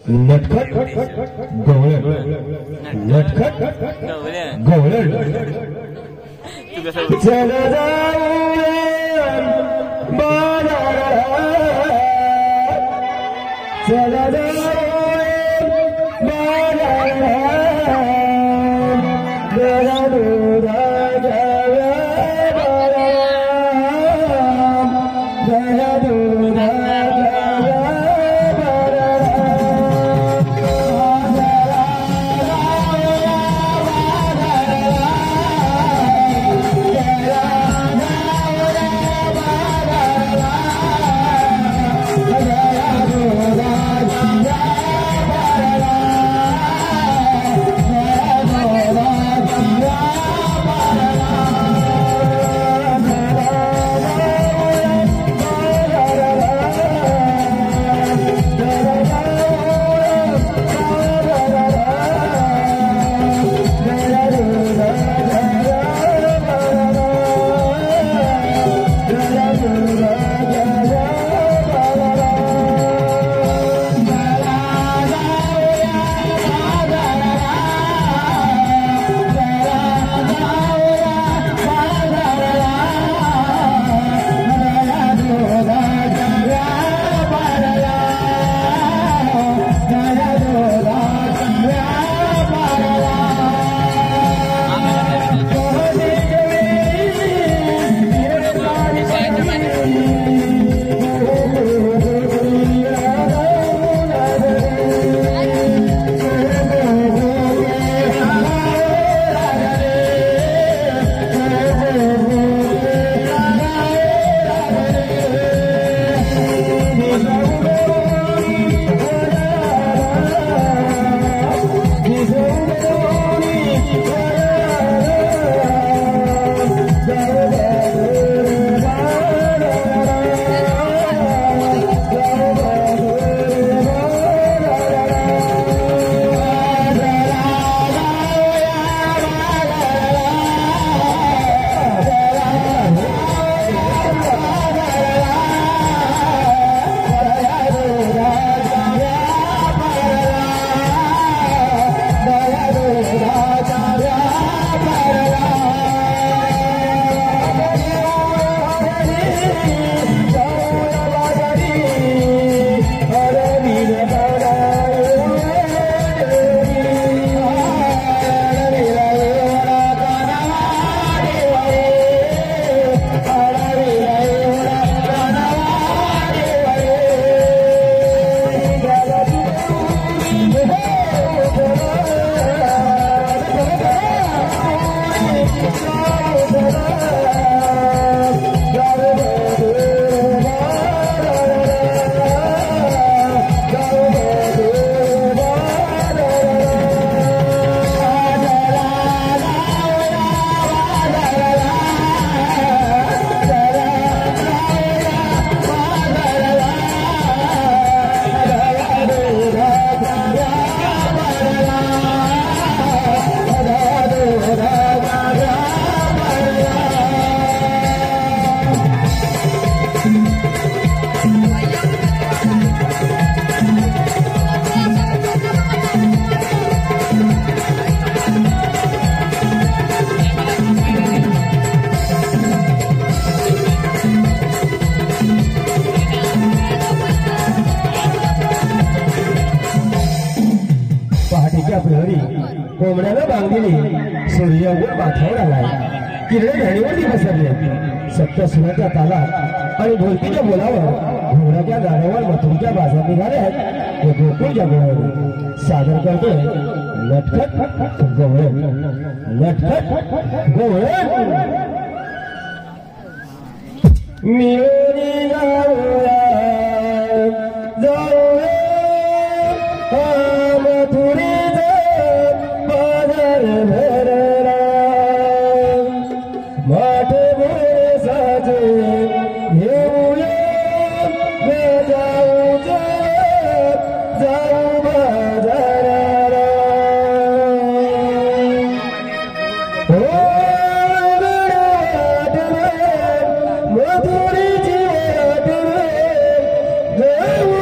नटखट गवळण नटखट गवळण चला जाऊया बाजारात चला जाऊया कोंबड्याला बांधलेली सूर्यावर माथ्यावर आलाय किरण धरणीवरती पसरले सप्त सुराच्या तालात आणि ढोलकीच्या बोलावर घोड्याच्या गाड्यावर मथुरच्या बाजार निघाले आहेत ते गोकुळच्या बोलावर सादर करतोय नटखट गवळण नटखट गवळण मिळून जाऊया जाऊया मथुरीचा बाजार भरला माठे भोरे साजे घेऊया जाऊ जाऊ बाजाराला मथुरीची वाट जाऊ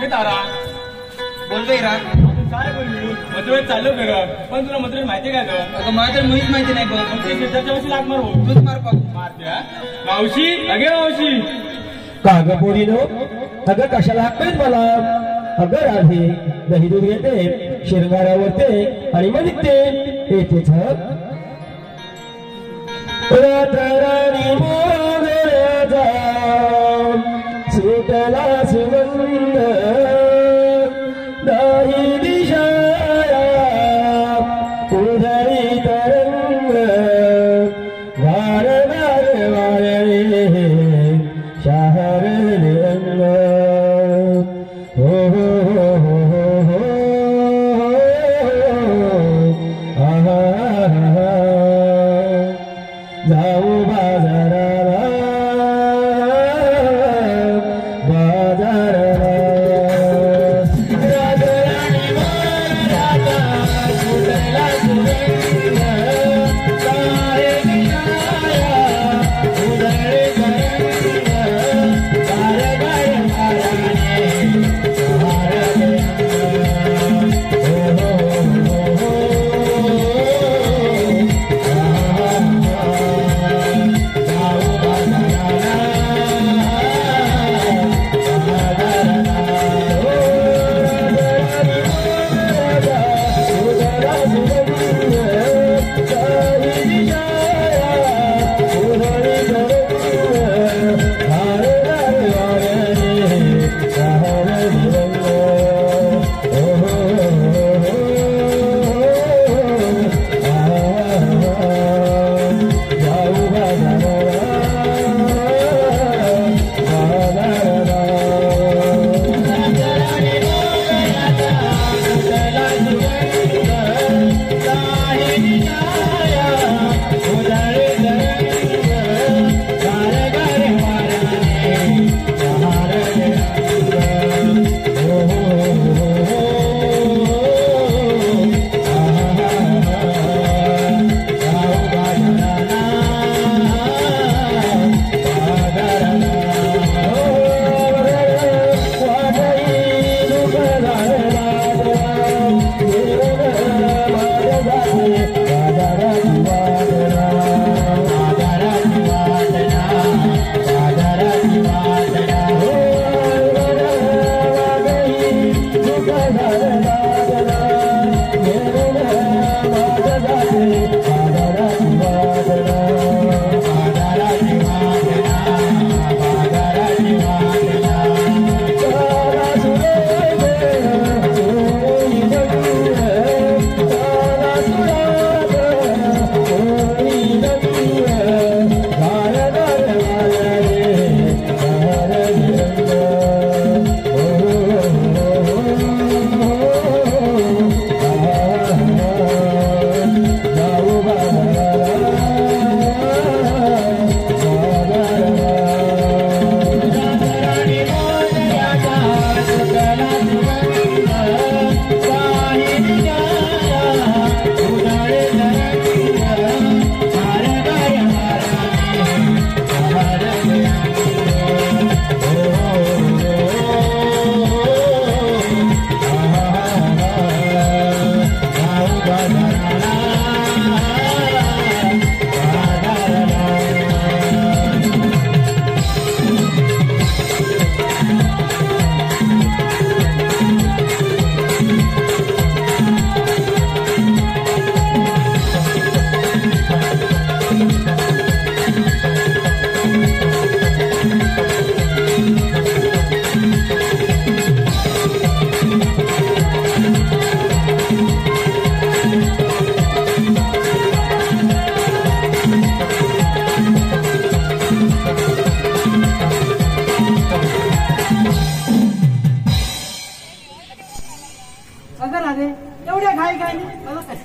काय तारा बोलतोय रा काय बोलली मथुरेत चाललो खरं पण तुला मथुरेत माहिती काय गं अगं मला तर मुळीच माहिती नाही बघ मग ते शेजारच्या वर्षी लाग मार तूच मार पाहू मारत्या मावशी अगे मावशी काग पोरीनो अगं कशाला हाकतेस मला अगं राधे दही दूध घेते शिरगाऱ्यावरते आणि मग निघते येतेच रातराणी मोगऱ्याचा सुटला सुगंध दाही दिशाया उधळी तरंग वार वार वारे शहरले अंग हो हो हो हो हो आहा जाऊ बाजाराला बाजाराला राजराणी मोगऱ्याचा सुटला सुगंध दाही दिशाया उधळी तरंग वार वार वारे शहरले अंग हो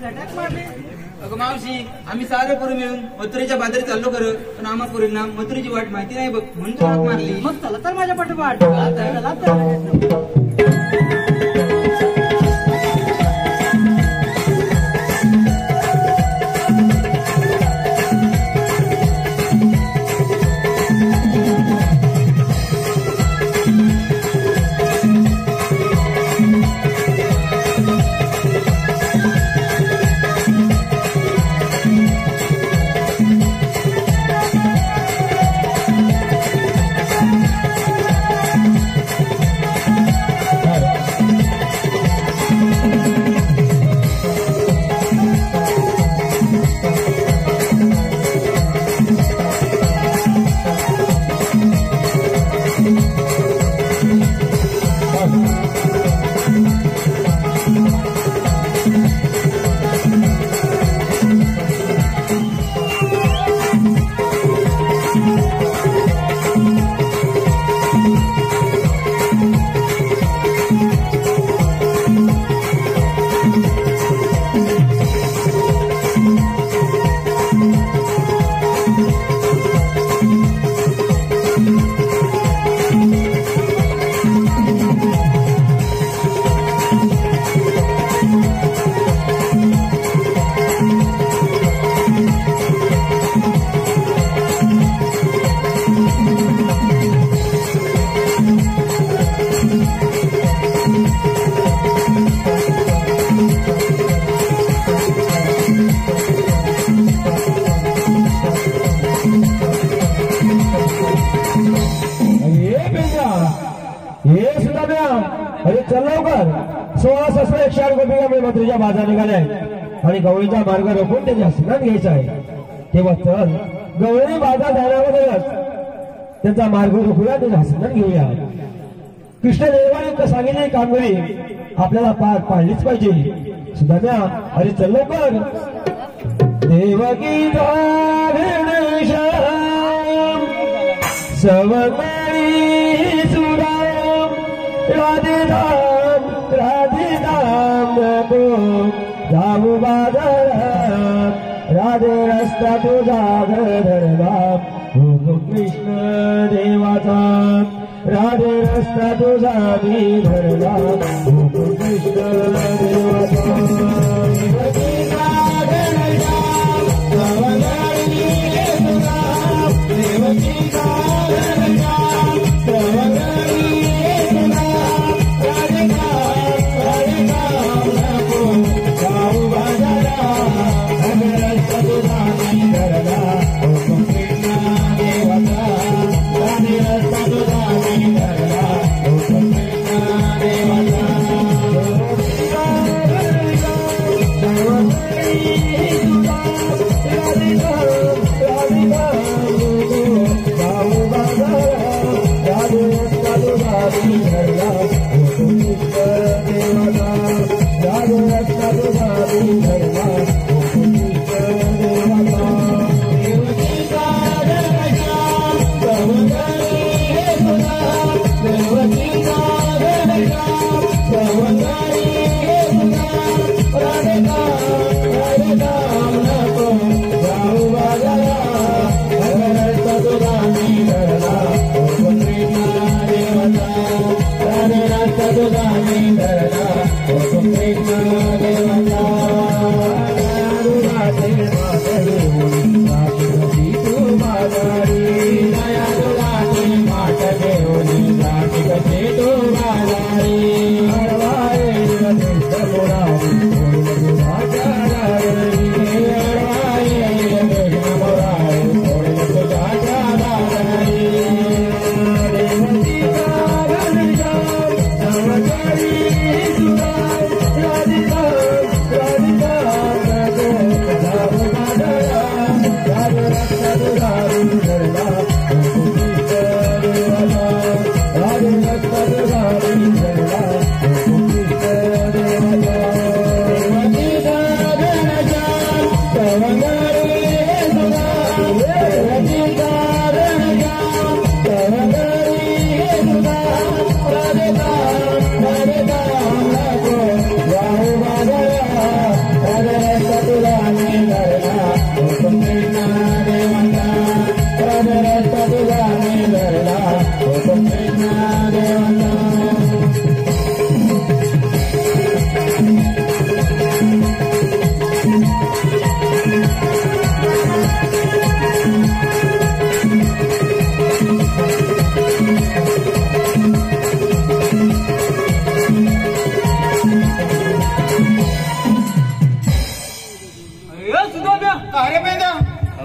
अगं मावशी आम्ही सारं करू मिळून मथुरेच्या बाजारी चाललो खरं पण आम्हा पोरींना मथुरेची वाट माहिती नाही बघ म्हणून तो हाक मारली मग चला तर माझ्या पाठोपाठ चला तर अरे चल लवकर 16,108 रुपये मथुरेच्या बाजार निघालाय आणि गवळीचा मार्ग रोखून त्याच्या स्नान घ्यायचा आहे तेव्हा चल गवळी बाजार जाण्यावरच त्यांचा मार्ग रोखूया त्याच्या स्नान घेऊया कृष्णदेवाने सांगितलेली कामगिरी आपल्याला पार पाडलीच पाहिजे सुधाम्या अरे चल लवकर देवकी सवकारी सुराम राधे राम नको जाऊ बाजारात राधे रस्ता तुझा धरला हो कृष्ण देवाचा राधे रस्ता तुझा मी धरला हो कृष्ण देवाचा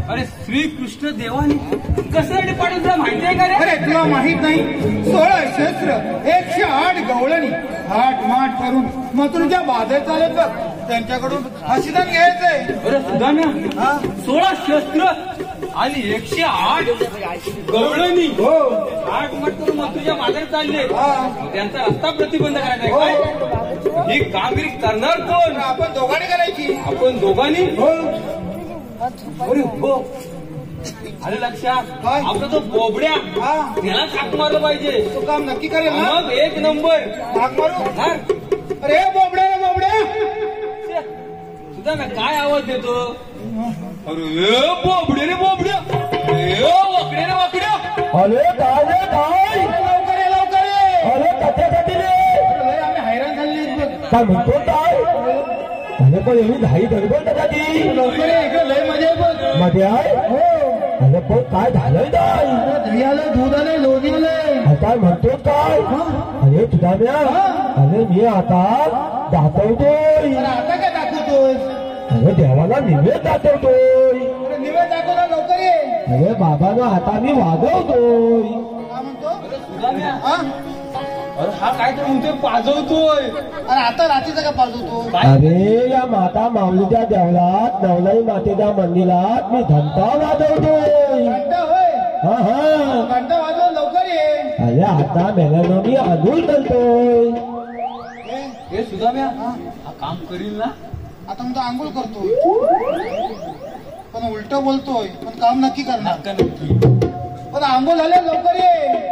अरे श्रीकृष्ण देवाने कसं पाडून तुला माहिती आहे का रे? अरे तुला माहित नाही 16 शस्त्र 108 गवळणी हाट माट करून मथुरेच्या बाधे चालत बघ त्यांच्याकडून हसीदान घ्यायचंय. अरे सुधाम्या 16 शस्त्र आणि 108 गवळणी हो हाट माट करून मथुरेच्या बाधे चालले त्यांचा रस्ता प्रतिबंध करायचा काय? ही कामगिरी करणार कोण? आपण दोघांनी करायची. आपण दोघांनी हो अरे हो आलं लक्षात. काय? आपला तो बोबड्या त्याला हाक मारलं पाहिजे. तो काम नक्की करेल ना. मग 1 नंबर भाग मारू. हा? अरे बोबड्या बोबड्या सुद्धा ना काय आवाज देतो? अरे बोबडे रे बोबड्या वाकड्या रे वाकड्या. अरे काय रे काय लवकर ये लवकर ये. अरे कथेसाठी रे लय आम्ही हैराण झाली काय म्हणतो काय अरे पण एवढी घाई गडबड कशाची लवकर ये इकडे लय मजा आहे बघ. मध्ये आहे हो अरे पण काय झालंय काय दही आलं दूध आलंय लोणी आलंय. काय म्हणतो काय अरे तुझा अरे मी आता दाखवतोय. आता काय दाखवतोय? अरे देवाला निवेद दाखवतोय. अरे निवेद दाखव ना लवकर ये. अरे बाबांना आता मी वाजवतोय. काय म्हणतो? सुधाम्या हा अरे हा काय तर म्हणतोय पाजवतोय. आणि आता रात्रीचा का पाजवतो? अरे या माता माऊलीच्या देवळात नवलाई मातेच्या मंदिरात मी घंटा वाजवतोय. घंटा होय? हा हा. घंटा वाजव, लवकर ये. अरे आता मेल्यानं मी आंघोळ करतोय. हे सुदाम्या हा काम करील ना. आता म्हणतो आंघोळ करतोय पण उलट बोलतोय, पण काम नक्की करणार. का नक्की. पण आंघोळ झाल्या लवकर ये.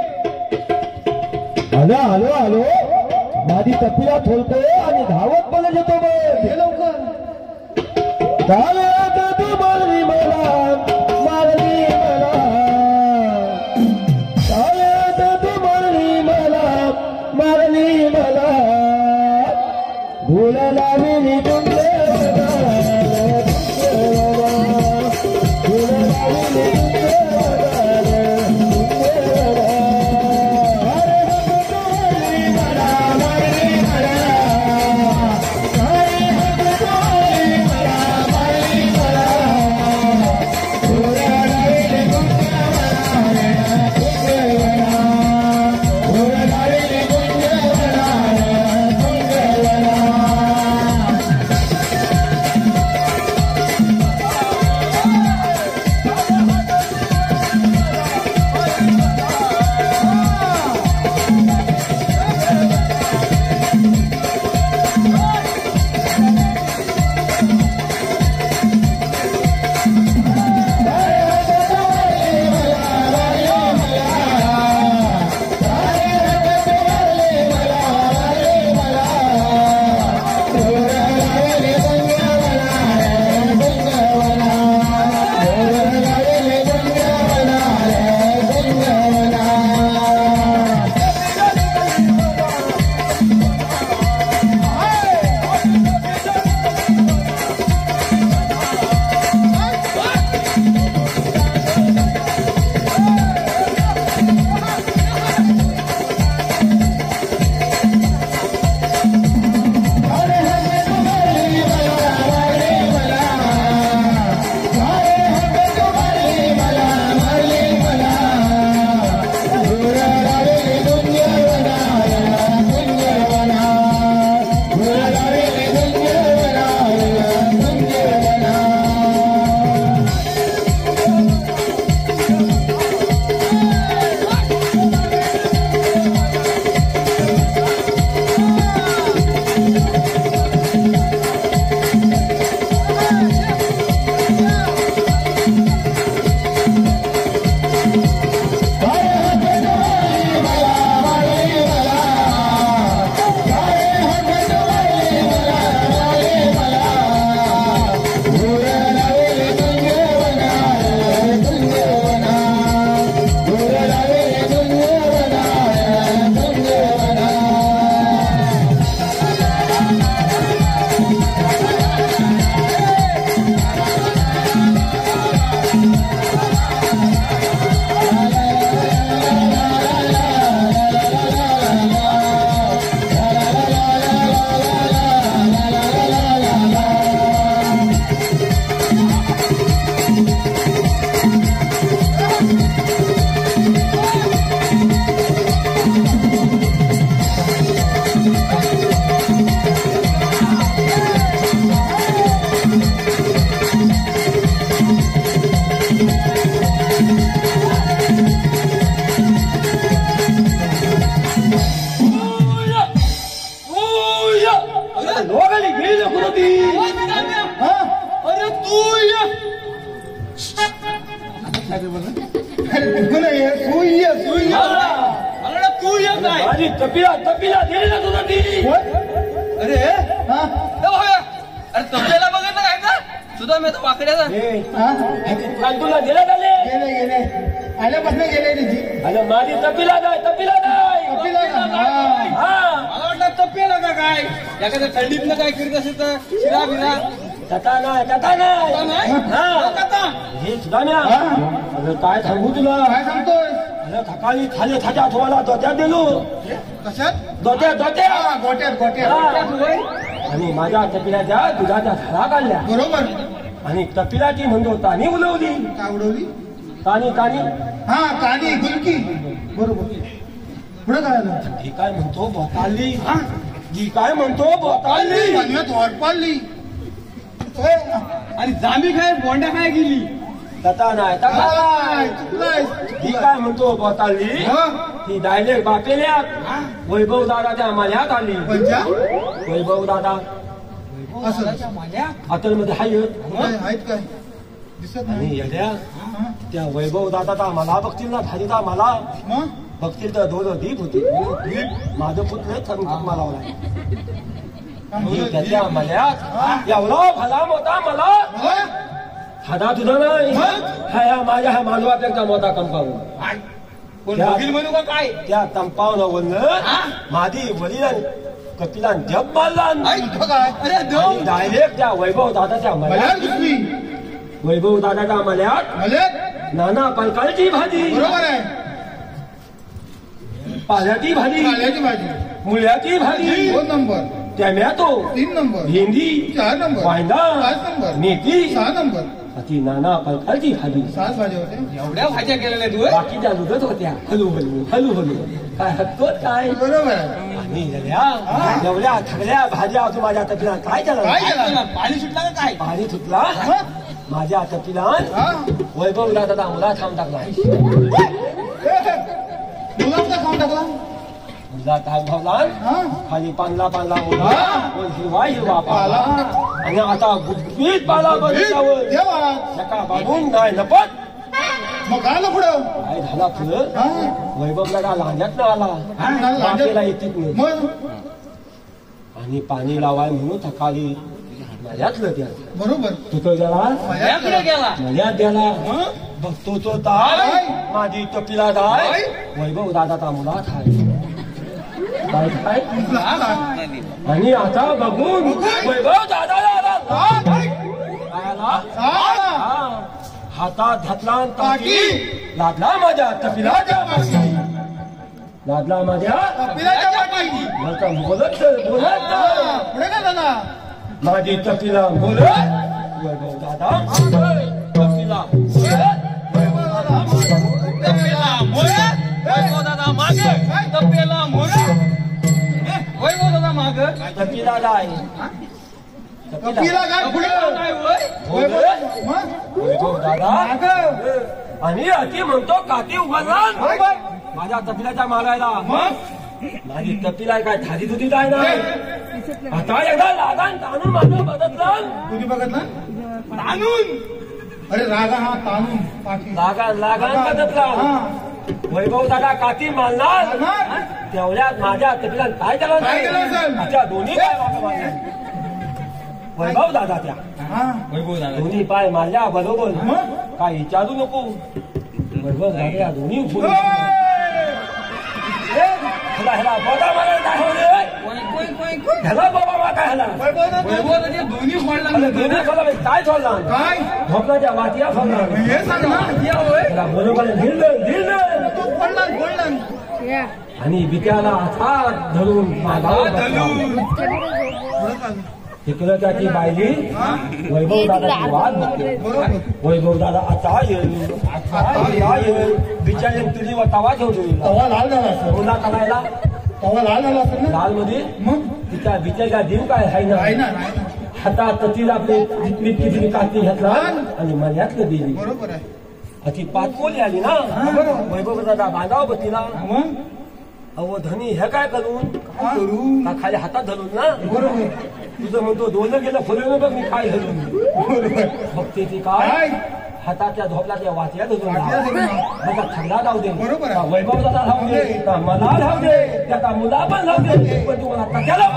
आलो आलो आलो. माझी तपीला ठोलतोय आणि धावत बोलत येतो बघ. ये लवकर. चालत तू मारली मला, मारली मला. चालत तू मारली मला, मारली मला. धूळ लावली तुमच्या माझी तपीला तपीला दिली ना तुझा ती. अरे हा? ए भाऊया, अरे तपलेला बघत ना काय का सुद्धा मी वाकड्याचा हा? काल तुला दिला झाले गेले गेले आल्यापासून गेले तिची. आणि माझी तपीला नाही तपीला नाही तपीला नाही. हा. हा मला वाटलं तपेला का काय एखाद्या थंडीतनं काय करीत असेल तर शिरा बिरा कथा नाही कथा नाही नाही हा. कथा हे सुधाम्या हा? अरे काय सांगू तुला काय सांगतोय? अरे सकाळी खाली खात्या ठेवायला दोत्यात दिलो कशात? दोत्या दोत्या हा, गोट्यात गोट्यात. हा. आणि माझ्या तपिलाच्या दुधाच्या धारा काढल्या बरोबर. आणि तपिलाची म्हणतो तानी उलवली काय उडवली? तानी तानी हा कानी गुलकी. बरोबर. पुढे काय आलं ही काय म्हणतो बोताली ही काय म्हणतो बोताली पाण्यात वाट पाडली आणि जांभी काय बोंड्या काय गेली तथा नाही तथा काय, चुकलंय. ही काय म्हणतो बोताली हं? ही डायरेक्ट बापेल्यात वैभव दादाच्या माल्यात आली पंजा वैभव दादा असं हॉटेलमध्ये हाय काय आहेत काय दिसत आणि नाही येड्या हं? त्या वैभव दादा मला बघतील ना भारीदा मला मग बघतील तर दोन दीप होते दीप माझं पुतले थंका लावला त्याच्या मल्यात एवढा भला मोठा मला हादा तुझा नाही ह्या माझ्या ह्या मानवापेक्षा मोठा कंपाऊंड कोण वकील म्हणू का काय त्या कंपाऊंड माझी वडिलां कपिलान जप मारला काय अरे डायरेक्ट त्या वैभव दादाच्या मला मल्यात दुसरी वैभव दादाच्या मल्यात भले नाना प्रकारची भाजी बरोबर आहे पाल्याची भाजी काल्याची भाजी मुळ्याची भाजी 2 नंबर टॅमॅटो 3 नंबर भेंडी 4 नंबर वांगा 5 नंबर मेथी 6 नंबर अशी नाना प्रकारची भाजी 7 भाज्या होत्या एवढ्या भाज्या केलेल्या तू बाकीच्या दुधच होत्या हलू हलू हलू हलू काय हक्कोत काय बरोबर आहे आणि एवढ्या थगल्या भाज्या अजून माझ्या तपिला काय काय केलं केलं पाणी सुटला का काय पाणी सुटला माझ्या तपिला हा वैभवला दादा मुला थांब टाकला मुलांचा खाऊन टाकला मुला थांब भावला हा खाली पांगला पांगला ओला हिरवा हिरवा पाला आणि आता गुटगुटीत पाला बघितल्यावर देवा नका बांधून नाही नपत मग आलं पुढं काय झाला फुलं हा वैभवला का लांड्यात ना आला बापेला येतीत नाही मग आणि पाणी लावाय म्हणून सकाळी माझ्यातलं त्या बरोबर तू तो गेला याकडे गेला माझ्यात गेला बघतो तो ताय माझी तपिला दाय वैभव दादाचा मुलात हाय काय काय आणि आता बघून वैभव दादाला आला काय आला हातात घातला ताकी लादला माझ्या तपिलाच्या माशी लादला माझ्या पिलाच्या पाठी मला बोलत बोलत पुढे काय झाला माझी तपिला बोलत वैभव दादा तपिला वैभव दादा मागे तपेला मोरे वैभव दादा माग तपिला दाय कपिला काय पुढे काय वय मग वैभव दादा आणि अति म्हणतो काठी उघडला माझ्या तपिलाच्या मागायला माझी तपिला काय थाली तुझी काय नाही आता एकदा लागान ताणून माझं बदललं कुणी बघितलं ताणून अरे रागा हा ताणून पाठी लागान बदलला वैभव दादा काठी मारणार मारणार? तेवढ्यात माझ्या तपिला काय केलं काय केलं असेल? अच्छा दोन्ही पाय मागं मारले. वैभव दादा त्या हा वैभव दादा दोन्ही पाय मारल्या बरोबर मग? काय विचारू नको वैभव दादा दोन्ही पुढे ह्याला बाबा मला काय होते ह्याला बाबा मा काय ह्याला वैभव दादा दोन्ही फोडला अरे दोन्ही सोडला काय सोडला काय झोपण्याच्या वाटिया सोडला हे सांग ना त्याला बरोबर धिरलं तू पडला गोल्डन आणि बित्याला हात धरून तिकडं त्याची बायली वैभव दादाची वाट बघते वैभव दादा आता येईल बिचारी तुझी तवा ठेवतो तवा लाल झाला असेल मुला करायला तवा लाल झाला असेल ना लाल मध्ये मग तिच्या बिचारीला देव काय हाय आहे ना ना आहे ना. हातात तिला आपली तिची काठी घातला आणि मल्यातलं दिली बरोबर आहे ती पाचपोली आली ना वैभव दादा बांधाव बघ तिला मग अहो धनी हे काय करून करू का खाली हातात धरून ना बरोबर तुझं म्हणतो दोन गेलं फुलं बघ मी काय धरून बरोबर बघते ती काय काय हाताच्या झोपल्याच्या वाट्या धरून वाट्या धरून. माझा थंडा धाव दे बरोबर आहे. का वैभव दादा धाव दे का मला धाव दे त्या मुला पण धाव दे पण तू मला त्याला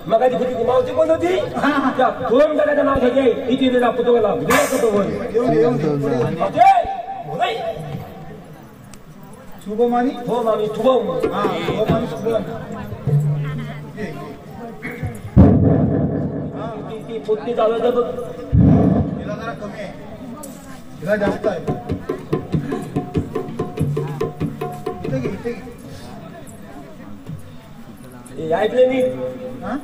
मग आधी होती मावची कोण होती त्या दोन जगाचं नाव घ्यायचे इथे दिला पुतोला शुभमानी हो मामी शुभम हा शुभमानी शुभम ती पोटणी चालवत बघ तिला जरा कमी आहे तिला जास्त आहे इथे घे इथे घे हे ऐकले मी हा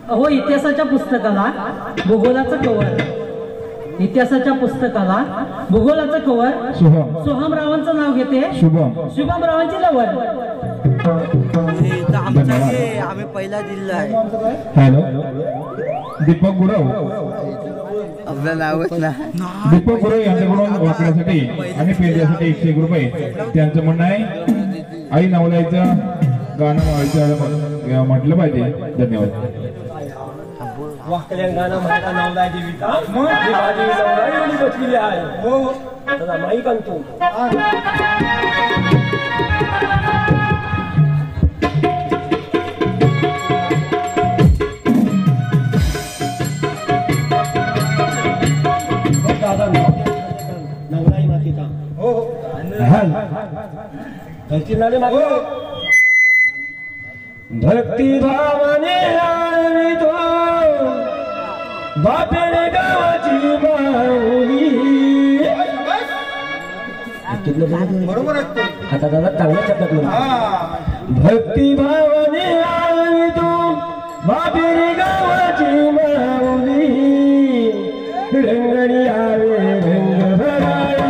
अहो इतिहासाच्या पुस्तकाला भूगोलाचं कवर इतिहासाच्या पुस्तकाला भूगोलाचं कवर शुभम सोहमरावांचं नाव घेते शुभम शुभमरावांची लवळ आम्ही पहिला जिल्हा आहे. हॅलो दीपक गुरव आपलं नावच ना. दीपक गुरव यांच्याकडून वाकण्यासाठी आणि पेरण्यासाठी 101 रुपये. त्यांचं म्हणणं आहे आई नवलाईचं गाणं म्हटलं पाहिजे. धन्यवाद. वाकल्या गाणं माझा नवला देवीचा माझी नवला एवढी बसलेली आहे. हो त्याला माहीत आणतो. दादा नवलाई मातीचा हो धरती नाले मागे भक्ती भावाने आळवितो बापेने गावाची माऊली. बरोबर आहे. आता दादा चांगला चटकलो. भक्ती भावाने आळवितो बापेने गावाची माऊली. रंगणी आवे रंग भराया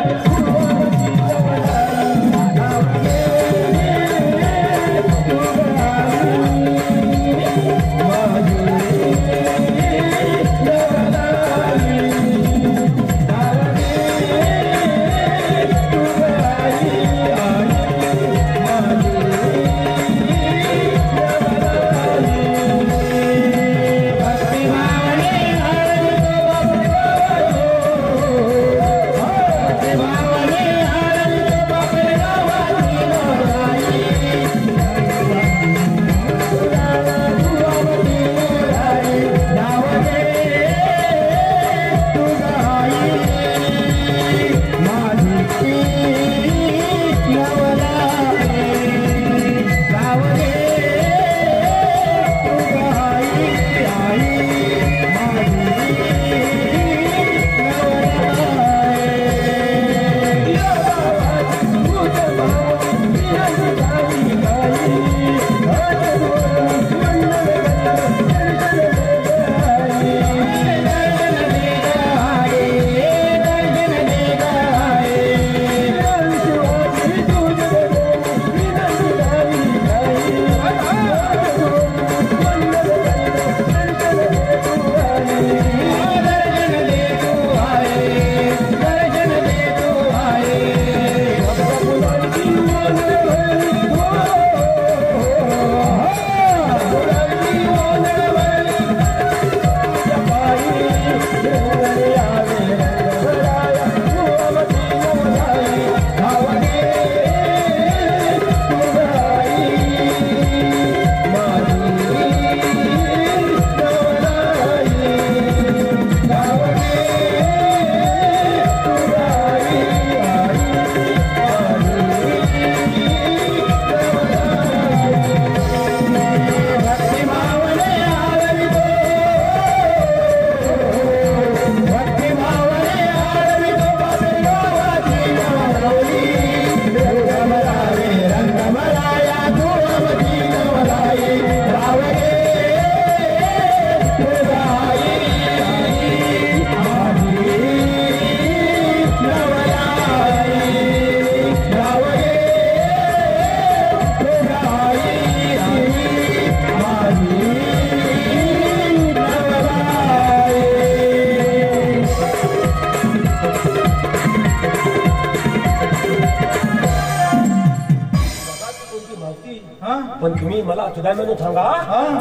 पण तुम्ही मला तुझ्या म्हणून सांगा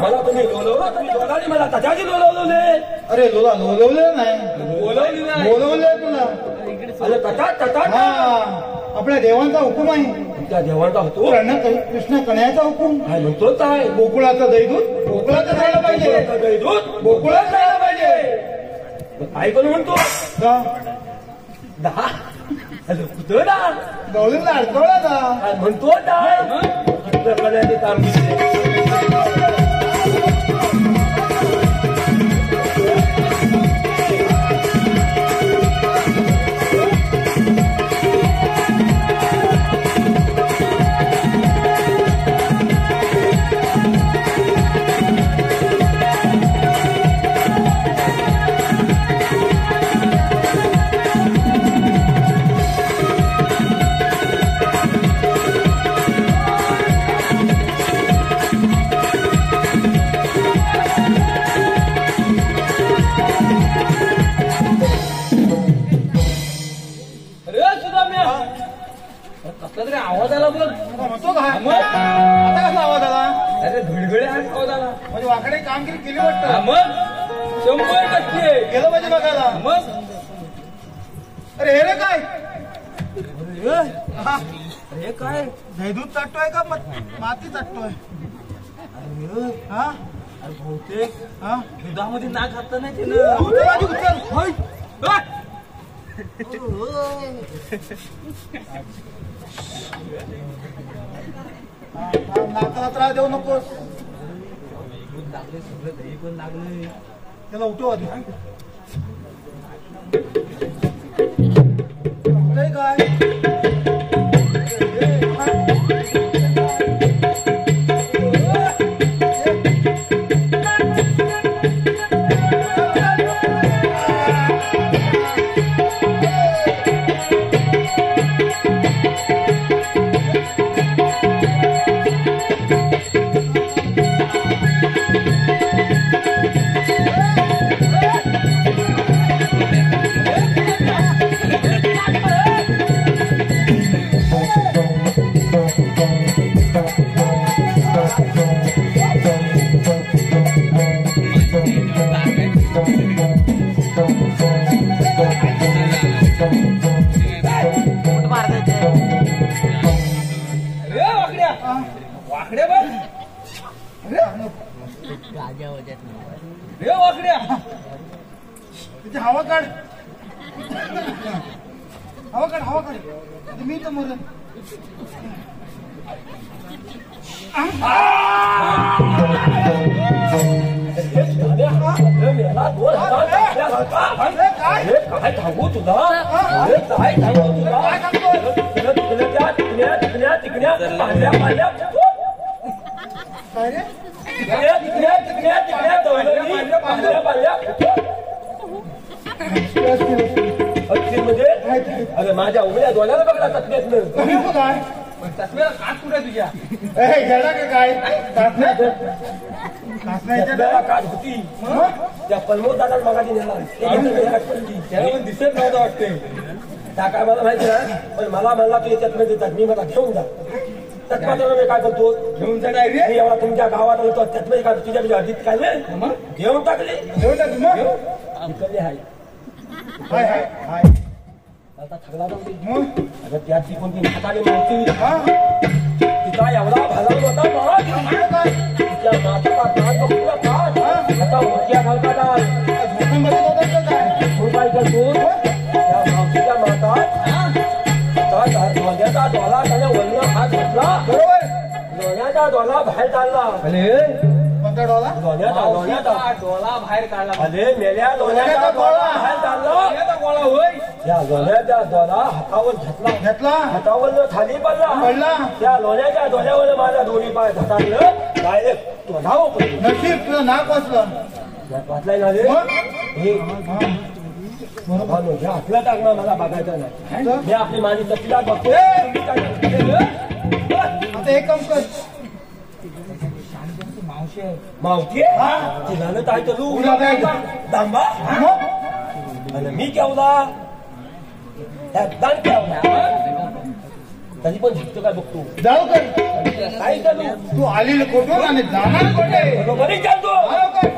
मला तुम्ही लोलवलं तुम्ही दोघांनी मला त्याच्याची लोलवले. अरे तुला बोलवले नाही बोलवली नाही बोलवले तुला. अरे तटा तटा आपल्या देवांचा हुकूम आहे. त्या देवांचा होतो कृष्ण कन्याचा हुकूम काय म्हणतो काय गोकुळाचा दैदूत गोकुळात जायला पाहिजे. दैदूत गोकुळात जायला पाहिजे. काय कोण म्हणतो का 10 कुठं ना गवळीला अडकवला का काय म्हणतो काय करण्याचे काम केले. मग आता कसा आवाज आला अरे धुळगळे हात आवाज आला म्हणजे वाकडे कामगिरी केली हा वाटतं मग 100% गेलं पाहिजे बघायला मग अरे हे रे काय हा हे काय दूध चाटतोय का माती चाटतोय हा अरे बहुतेक हा दुधामध्ये नाक घातलं नाही त्यानं उचल आधी उचल होय होय. नाकाला त्रास देऊ नकोस दूध लागले सगळं दही पण लागले त्याला उठव आधी उठतंय काय अरे वाकड्या वाकड्या बघ रे वाकड्या तिथे हवा काढ हवा काढ आता मी तर मरण काय सांगू तुला काय सांगू तुला काय सांगतोय तिकड्या पाहिल्या काय रे म्हणजे अरे माझ्या उघड्या डोळ्याला बघला तत्वेत कमी हो काय तसव्याला काट कुठे तुझ्या गेला का काय कासण्यात काट होती त्या पलमोद दादा मागाची नेला त्याला पण दिसत नव्हतं वाटते त्या काय मला माहिती ना पण मला म्हणला की त्यात देतात मी मला घेऊन जा त्यात मात्र मी काय करतो घेऊन जा डायरेक्ट मी एवढा तुमच्या गावात आलो त्यात काय तुझ्या तुझ्या हद्दीत काय मग घेऊन टाकले घेऊन जा मग इकडले आहे हाय हाय हाय आता थकला नव्हती मग अगं त्याची कोणती म्हातारी माहिती हा तिचा एवढा भाला होता काय काय तिच्या माताचा कान बघूया का आता मोठ्या घालतात झोपून बसत होता का काय तू काय करतो त्या मावशीच्या मातात लोण्याचा डोला त्याने वर्ण हात घेतला बरोबर लोण्याचा डोला बाहेर काढला कोणता डोला लोण्याचा डोला बाहेर काढला अरे मेल्या लोण्याचा डोला बाहेर काढला येता गोळा होय त्या लोण्याचा डोला हातावर घेतला घेतला हातावर खाली पडला पडला त्या लोण्याच्या डोल्यावर माझा दोन्ही पाय घाटातलं डायरेक्ट तोंडावर पडलं नशीब तुझं नाक वाचलं वाचलाय ना रे मग हे आपलं टाकणं मला बघायचं नाही मी आपली माझी तपशीलात बघतो आता एक काम कर मावशी तिला न काय करू तुला काय? दांबा मग आणि मी केवला दान केवला तरी पण झिकतो काय बघतो जाऊ कर काय करू तू आलेलं कोठून आणि जाणार कोठे बरोबरच चालतो जाऊ कर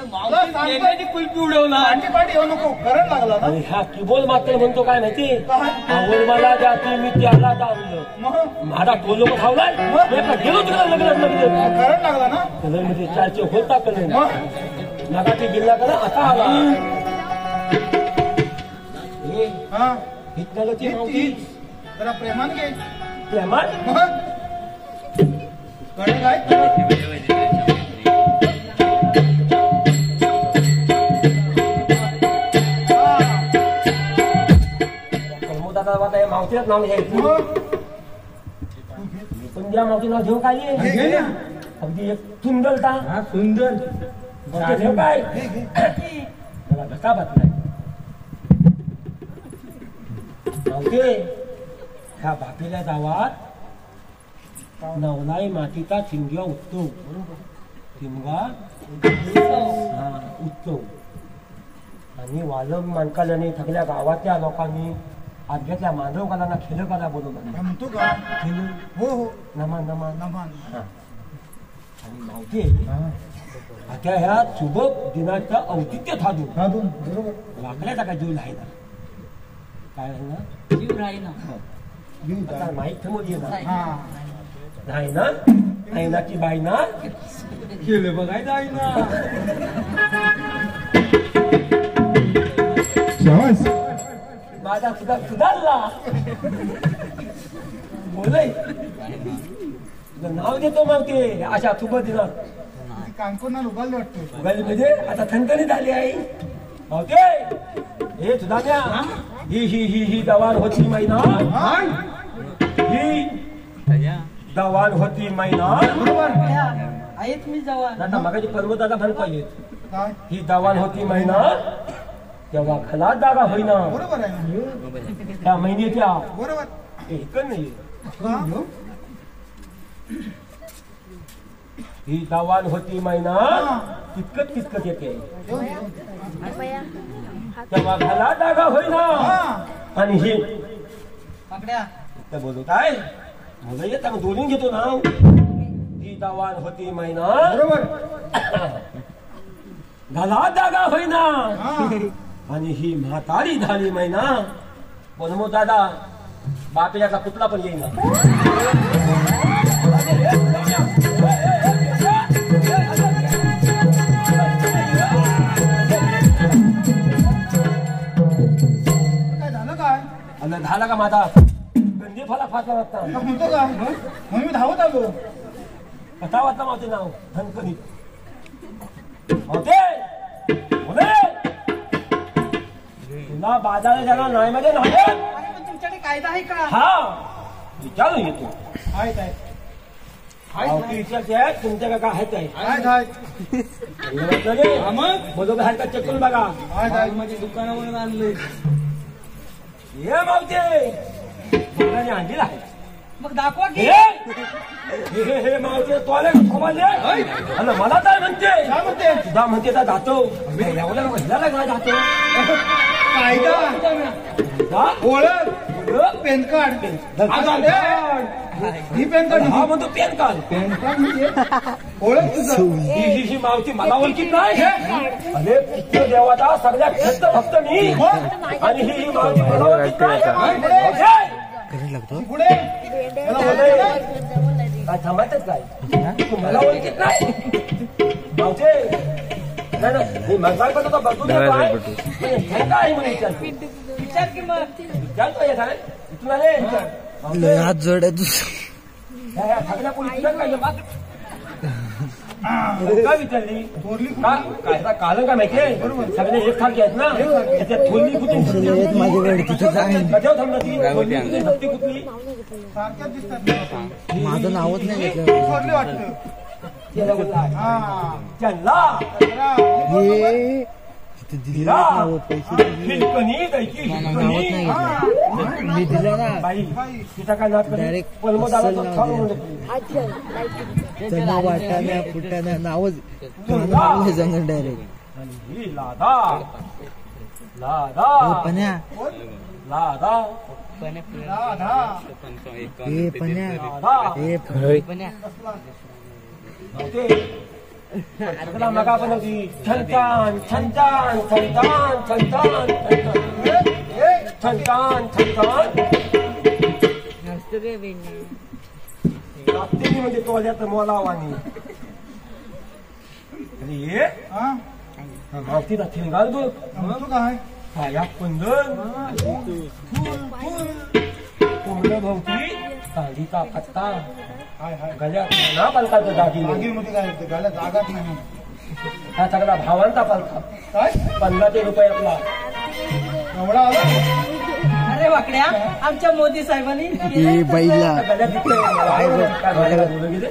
कुल्फी उडवला पाठी येऊ नको करंट लागला ना आणि ह्या किबोल मात्र म्हणतो काय माहिती काय? आवड मला जाते मी त्याला दावलं मग माझा तो लोक खावलाय मी आता गेलो तिकडे लग्न करंट लागला ना कलर मध्ये चारचे होता कलर मग नगाची गिल्ला कलर आता आला हा हितनगरची मावशी जरा प्रेमाने घे प्रेमात मग कडे काय दादा मावतीलाच नाव घ्यायचं पण ज्या मावती नाव घेऊ काय अगदी एक सुंदरता सुंदर घेऊ काय मला धक्का बसलाय मावते ह्या बापेल्या गावात नवलाई मातीचा शिंग्या उत्सव शिमगा हा उत्सव आणि वालम मानकाल्याने सगळ्या गावातल्या लोकांनी आज्ञातल्या मांडवकारांना खेळकाला बोलवलं म्हणतो का खेळ हो हो नमान नमान नमान आणि मावते आता ह्या शुभ दिनाचं औचित्य साधून बरोबर वाकड्याचा काय जीव नाही ना काय आहे ना जीव राही ना आता माहीत समोर ये ना हा नाही ना ऐनाची बाई ना केलं बघायचं आहे ना शाबास. माझा सुद्धा सुधारला बोलय तुझं नाव देतो मग ते अशा शुभ दिनात कांकोना उभारलं वाटतं उगाली म्हणजे आता थंडणी झाली आहे ओके हे सुधारण्या ही दवान होती महिना ही दवान होती महिना आहेत मी जवान आता मगाची पर्वताला म्हण पाहिजे काय ही दवान होती महिना तेव्हा खला जागा होईना बरोबर आहे ना त्या महिन्याच्या बरोबर एकच नाही हा? ही दवान होती महिना तितकत येते तेव्हा खला जागा होईना आणि ही पाकड्या तर बोलू काय मला येत मग बोलून घेतो ना ही दवान होती महिना बरोबर घाला जागा होईना हा आणि ही म्हातारी झाली महिना बनमो दादा बापेल्याचा पुतळा पण येईना काय झालं काय आणि झाला का माझा गंदी फला फाटला वाटता का म्हणतो का म्हणून मी धावत आलो कथा वाटला माझे नाव धनकरी होते बोले तुला बाजारात जाणार नाही म्हणजे नाही अरे पण तुमच्याकडे कायदा आहे का हा विचारून येतो आहेत आहेत आवती विचारते तुमच्या का आहेत काय आहेत आहेत बरोबर आहेत का चेक करून बघा आहेत आहेत माझ्या दुकानावरून आणलंय ये मावते मुलाने आणलेला आहे मग दाखवा की हे मावते तोले खोमाले आणि मला काय म्हणते काय म्हणते तुझा म्हणते तर जातो एवढ्या महिन्याला काय जातो कायदा ओळख पॅन कार्ड ही पॅन कार्ड हा म्हणतो पेन काल पॅन कार्ड म्हणजे ओळख तुझं ही मावती मला ओळखीत नाही अरे पित्र देवाचा सगळ्यात श्रेष्ठ भक्त मी आणि ही मावती मला ओळखीत नाही पुढे मला ओळख नाही. काय थांबायचंच काय तू मला ओळखीत नाही मावते नाही ना मी मजाक करतो का बघून काय म्हणून विचारतो विचार की मग विचारतो येत आहे इथून आले हात जोड्या सगळ्या पोलीस विचार काय काय विचारली काय कारण काय माहितीये सगळे एक सारखे आहेत ना त्याच्यात थोरली कुठे माझ्याकडे तिथंच आहे कशावर थांबला ती भक्ती कुठली सारख्याच दिसतात माझं नावच नाही घेतलं सोडले वाटतं हा चल्ला हे तिथे दिलं नाव पैसे हिलकणी द्यायची नावच नाही घेतलं मी दिलं ना बाई तिचा काय नाच Direct पलमोदाला अस्सल त्यांना वाटाण्या फुटाण्या नावच नाव जाणार डायरेक्ट आणि ही लादा लादा पण्या लादा राधा हे पण्या लादा हे पण्या सगळा मगा पण होती छंतान छंतान छंतान छंतान छंतान छंतान रात्री म्हणजे टोल्यात मोलावानी आणि हे हा मावतीचा थिंगाल बघ म्हणतो काय पाया पंधन फुल फुल कोंबड्या भोवती काळीचा पत्ता गळ्यात ना पालकाचं दागिने बागेमध्ये काय होतं गाला जागाच नाही हा सगळा भावांचा पालका काय 15 रुपये आपला एवढा आला अरे वाकड्या आमच्या मोदी साहेबांनी हे बैला गळ्यात दिसतंय. काय बोलू गेले?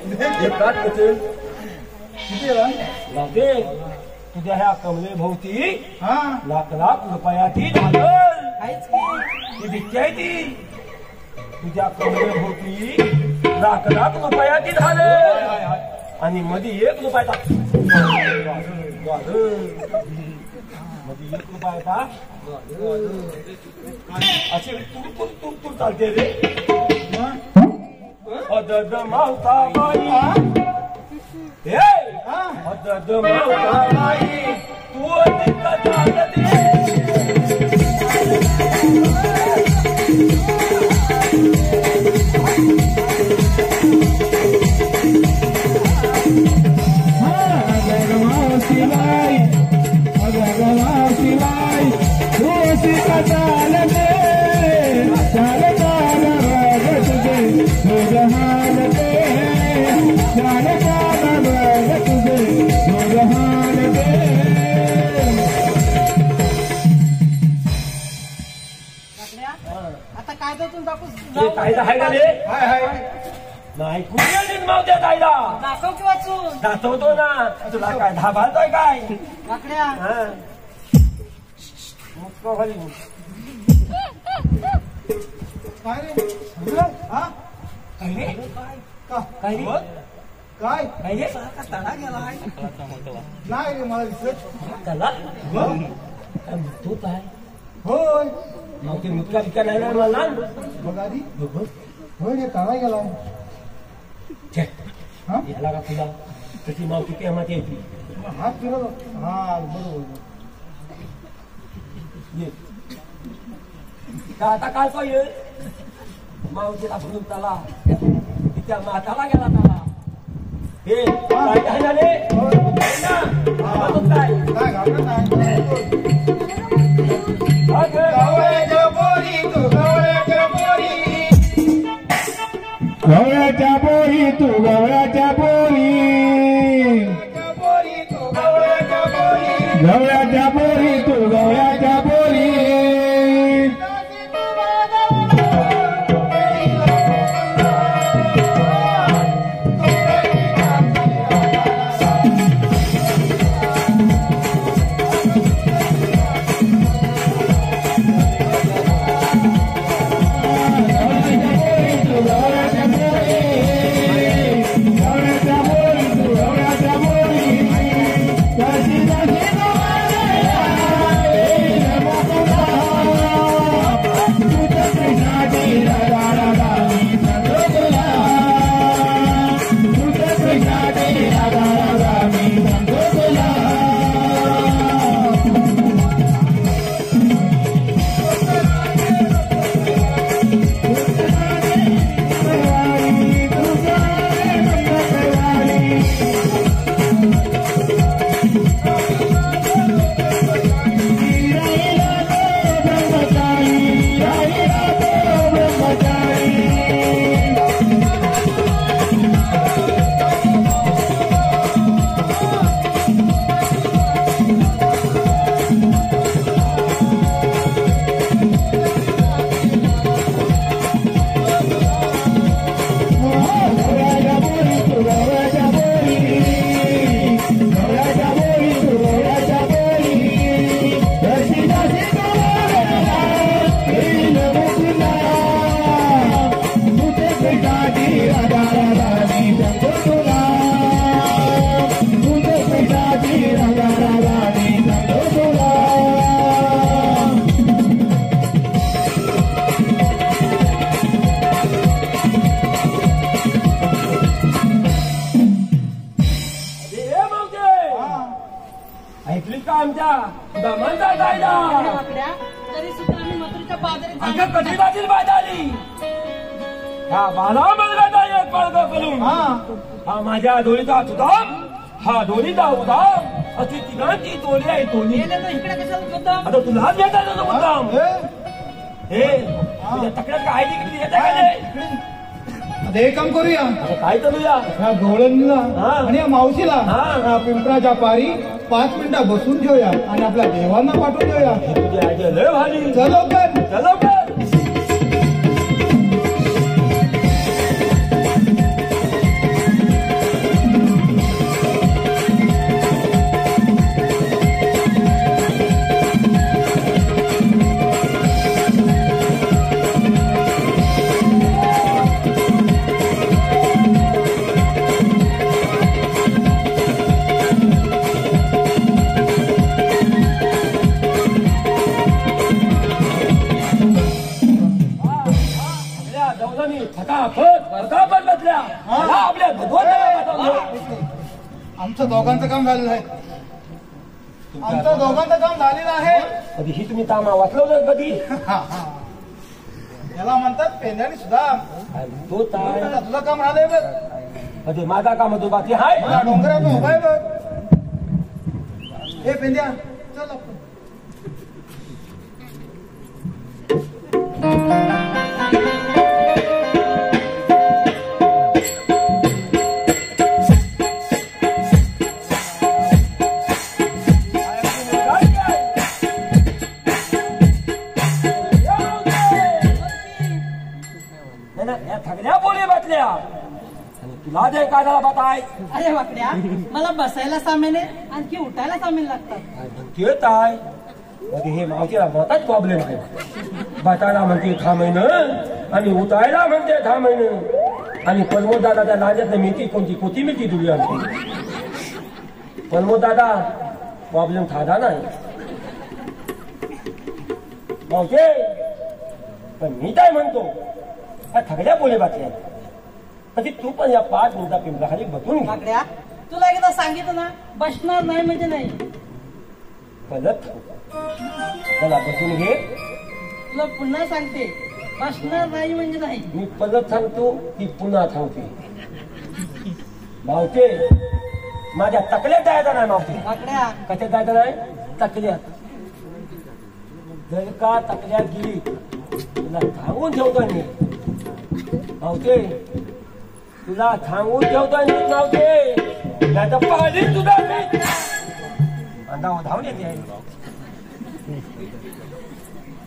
एक काट किती किती आला लावते तुझ्या ह्या कमले भोवती हा लाख रुपयाची झालं काहीच की ती दिसते आहे ती तुझ्या कमले भोवती लाख रुपयाची झालं आणि मध्ये 1 रुपयाचा मध्ये 1 रुपयाचा असे तू चालते रे अदद मावता बाई हे अदद मावता बाई तू अधिक चालते आता कायद्यातून दाखवू ते कायदा आहे का रे हाय हाय नाही कुठे मावत्या कायदा दाखव की वाचून दाखवतो ना तुला काय धाबालतोय काय वाकड्या हा. मुक्का खाली. काय रे हा काय रे? का काय रे? काय काय रे? तडा गेलाय नाही रे मला दिसत त्याला तू काय होय मग ते मुक्का बिक्का नाही ना मला बघ आधी बघ होय रे काढा गेला चेक हा याला का तुला त्याची मावती केव्हा यायची हात फिरवला हा बरोबर ये का आता काय पाहिजे मावतीला भरून त्याला तिच्या माताला गेला त्याला हे काय काय झाले काय काय घाबरत नाही अगं, गवळ्याच्या पोरी तू गवळ्याच्या पोरी गवळ्याच्या पोरी तू गवळ्याच्या पोरी पोरी तू गवळ्याच्या पोरी गवळ्याच्या पोरी तू गवळ्याच्या पोरी ऐकली का आमच्या दमांचा कायदा वाकड्या तरी सुद्धा आम्ही मथुरेच्या बाजारात आमच्या कधी जातील बाजारी हा बाला बलगाचा एक पालका करून हा माझ्या दोरीचा सुदाम हा दोरीचा उदाम अशी तिघांची टोली आहे टोली गेले तर इकडे कशाला मुद्दाम आता तुलाच भेटायचं तो मुद्दाम हे तुझ्या तक्रार काय किती येत आहे का आता एक काम करूया, आता काय करूया? ह्या गवळणीला हा. आणि या मावशीला हा. ह्या पिंपराच्या पारी 5 मिनिटं बसून ठेवूया आणि आपल्या देवांना पाठवून देऊया. तुझी आजी लय भारी. चलो पण चलो कर. फटाफट बसल्या. मला आपल्या भगवंताला पाठवलं. आमचं दोघांचं काम झालेलं आहे. आमचं दोघांचं काम झालेलं आहे. कधी ही तुम्ही तामा वाचलं कधी? हा, हा. याला म्हणतात पेंद्याने सुद्धा. तो ताय तुझं काम राहिलंय बघ. कधी माझा काम होतो बाकी हाय. मला डोंगरात उभा आहे बघ. हे पेंद्या चल आपण. थगड्या बोली बसल्या. तुला जे काय झाला बताय? अरे वाकड्या, मला बसायला सामील आहे, आणखी उठायला सामील लागतात. तेच आहे. मध्ये हे मावशीला मोठाच प्रॉब्लेम आहे. बसायला म्हणते 6 महिने आणि उठायला म्हणते 6 महिने. आणि पलमोद दादा त्या लांजात मेथी कोणती कोथिंबीरची तुली आणते. पलमोद दादा प्रॉब्लेम साधा नाही. मावशे पण मी काय म्हणतो, ह्या थगड्या बोले बातल्या कधी तू पण या 5 मिनिटा पिंपळाखाली बसून घे. वाकड्या, तुला एकदा सांगितलं ना, बसणार नाही म्हणजे नाही. परत चला बसून घे. तुला पुन्हा सांगते, बसणार नाही म्हणजे नाही. मी परत सांगतो ती पुन्हा सांगते. मावते माझ्या तकल्यात जायचं नाही. मावते वाकड्या, कशात जायचं नाही? तकल्यात. जर का तकल्यात गेली तुला सांगून ठेवतोय मी. मावते तुला सांगून ठेवतोय मी. मावते नाही तर पाहिली तुझा मी अंदाव धावून येते.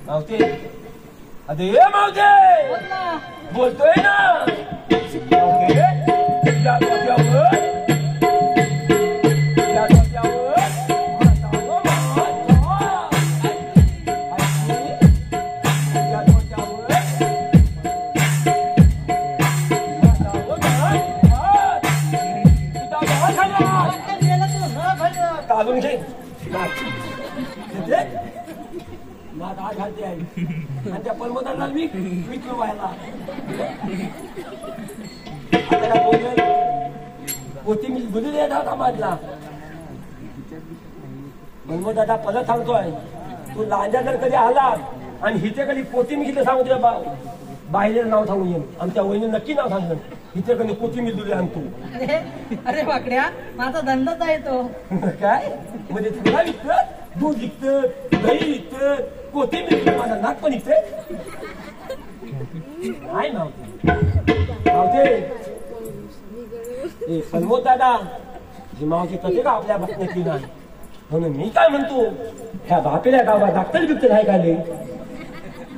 मावते अरे ये मावते बोल ना. बोलतोय ना. मावते या डोक्यावर या डोक्यावर मातावं माता. या डोक्यावर मातावं माता. तुझा भाव सांगा. गेलं तुला न भरलं. काढून घे. माझा हात घालते आहे आणि त्या परमोदाला मी मित्र व्हायला आता बोलले होती. मी गुरु द्या माझला म्हणून दादा परत सांगतोय, तू लांजा जर कधी आला आणि हिथे कधी कोथिंबीर घेतलं सांगतो बा बाहेर नाव सांगून येईन. आमच्या वहिनी नक्की नाव सांगलं हिथे कधी कोथिंबीर दिली आणतो. अरे वाकड्या, माझा धंदाच आहे तो. काय म्हणजे तुला विकत दूध विकत दही विकत कोथिंबीर विकत माझा नाक पण विकत नाही. मावते सन्मोद दादा ही मावशी कसे का आपल्या बसण्याची नाही. म्हणून मी काय म्हणतो, ह्या बापेल्या गावात डॉक्टर बिक्टर आहे का?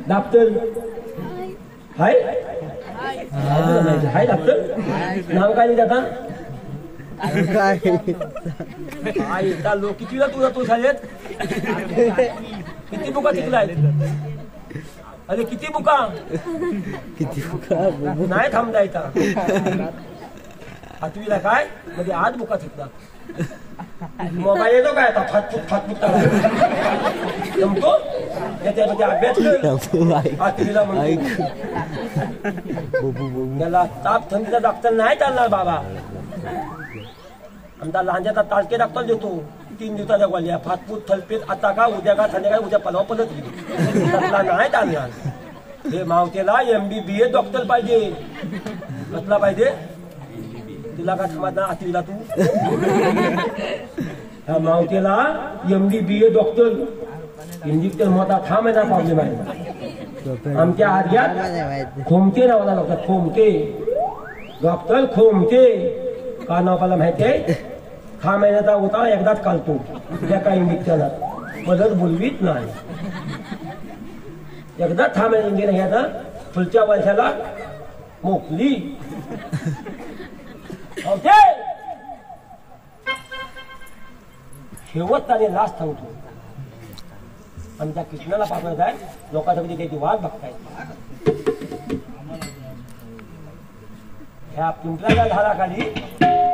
डॉक्टर हाय हाय डॉक्टर नाव काय दादा? आई लोक कितीला तुझा तू शाळेत किती बुका शिकलाय? अरे किती बुका नाही थांबता येता. 8वीला काय म्हणजे 8 बुका शिकला. मोबाईल येतो काय आता फाटफूट जमतो त्याच्यामध्ये अभ्यास कर. 8वीला म्हणतो त्याला ताप थंडीचा डॉक्टर नाही चालणार बाबा. आमचा लांजाचा तालके डॉक्टर देतो 3 दिवसाच्या गोळ्या फाटफूट थलपेट आता का उद्या का संध्याकाळी उद्या परवा पलत गेली. त्याला नाही चालणार. हे मावतेला MBBS डॉक्टर पाहिजे. कसला पाहिजे? तुला का समजणार 8वीला तू? ह्या मावतेला MBBS डॉक्टर इंजेक्शन मोठा 6 महिना प्रॉब्लेम आहे. आमच्या आर्यात खोमके नावाला डॉक्टर खोमके डॉक्टर खोमते का नाव मला माहितीये 6 महिन्याचा होता एकदाच कालतो त्या काही निघताना परत बोलवीत नाही एकदा 6 महिने गेले ह्याचा पुढच्या वर्षाला मोकली शेवटताने लास्ट थांबतो आणि त्या कृष्णाला पाठवत आहे लोकांसाठी त्याची वाट बघताय ह्या पिंपळाच्या झाडाखाली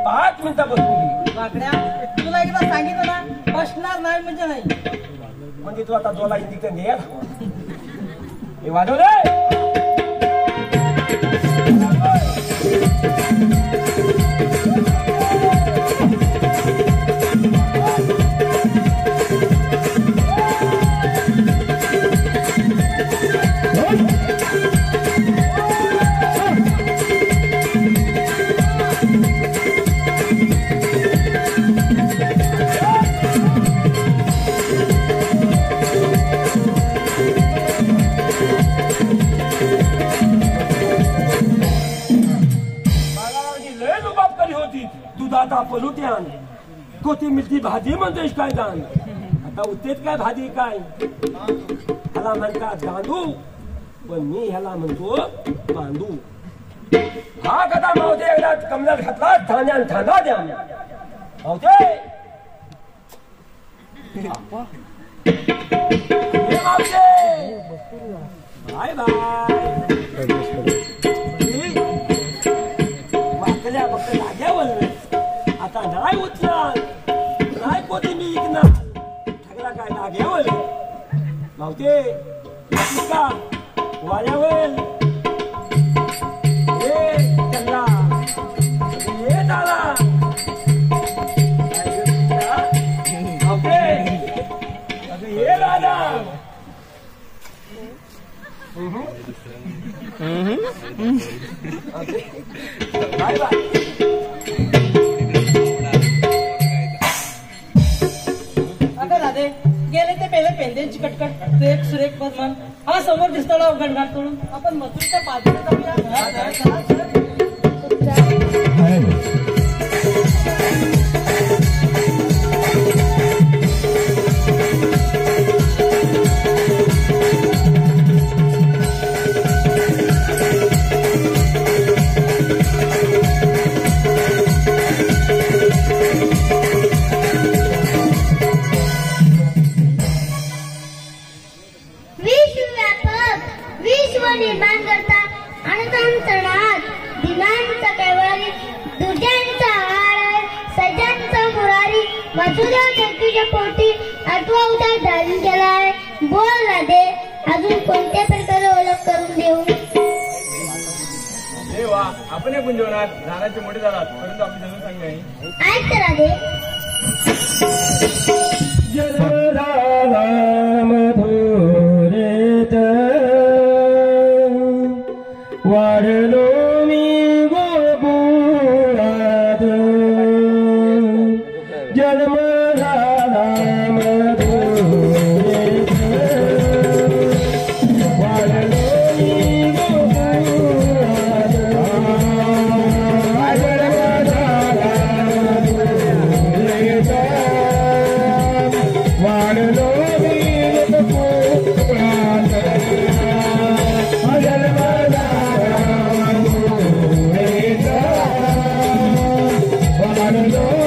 5 मिनिटं बसली वाकड्या तुला एकदा सांगितलं ना बसणार नाही म्हणजे नाही म्हणजे तू आता दोला तिथे नेल हे वाढवले दुधाचा पलुत्यान कोथिंबीरची भाजी म्हणतोय काय दान आता उतेच काय भाजी काय ह्याला म्हणतात गांडू पण मी ह्याला म्हणतो बांधू हा कथा मावते एकदा कमलात घातला ठाण्यान ठाणा द्या मावते बाय बाय वाकल्या फक्त लागल्यावर आता नाही उचणार नाही पोते मी ऐकणार ठगला काय लागल्यावर मावते का वाड्यावर ये चल्ला ये दादा मावते अगं ये दादा बाय बाय अगं राधे गेले ते पहिले पेंदेची कटकट सुरेख सुरेख बदमान हा समोर दिसतो गणघाट तोडून आपण मथुरेच्या बाजूला निर्माण करता अनंतरणात दिनांचा कैवारी दुर्जनचा आहार आहे सज्जनचा मुरारी मथुरा जगतीच्या पोटी आठवा उतार धारण केला आहे बोल राधे अजून कोणत्या प्रकारे ओळख करून देऊ देवा आपण गुंजवणार लहानाचे मोठे झालात परंतु आपली जणू सांग नाही ऐक राधे वाढलो मी गोपुरात जन्म झाला मधुरेत वाढलो मी गोपुरात जन्म झाला मधुरेत वाढलो मी गोपुरात जन्म Hallelujah.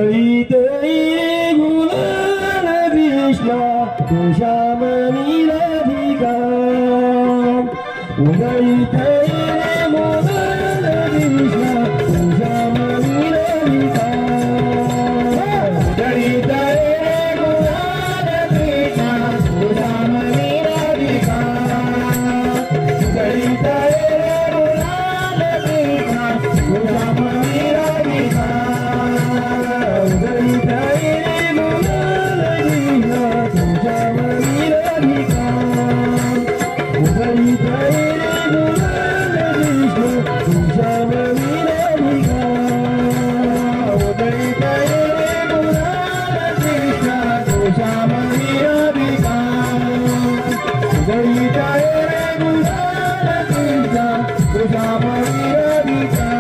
उधळीत गुलाल कृष्णा तुझ्यामनी राधिका उधळीत गुलाल कृष्णा तुझ्यामनी राधिका उधळीत गुलाल कृष्णा तुझ्यामनी राधिका उधळीत गुलाल कृष्णा तुझ्यामनी राधिका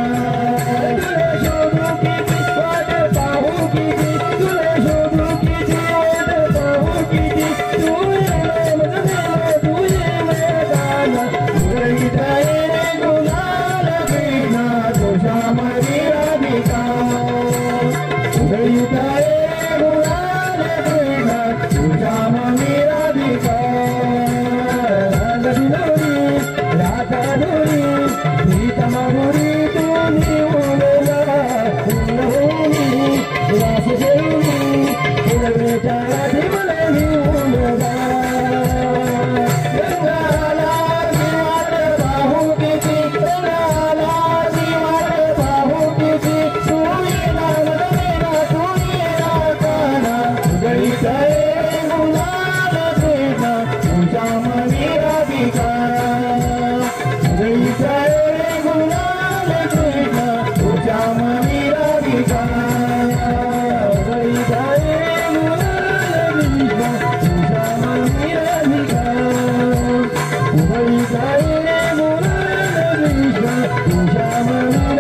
तुझ्या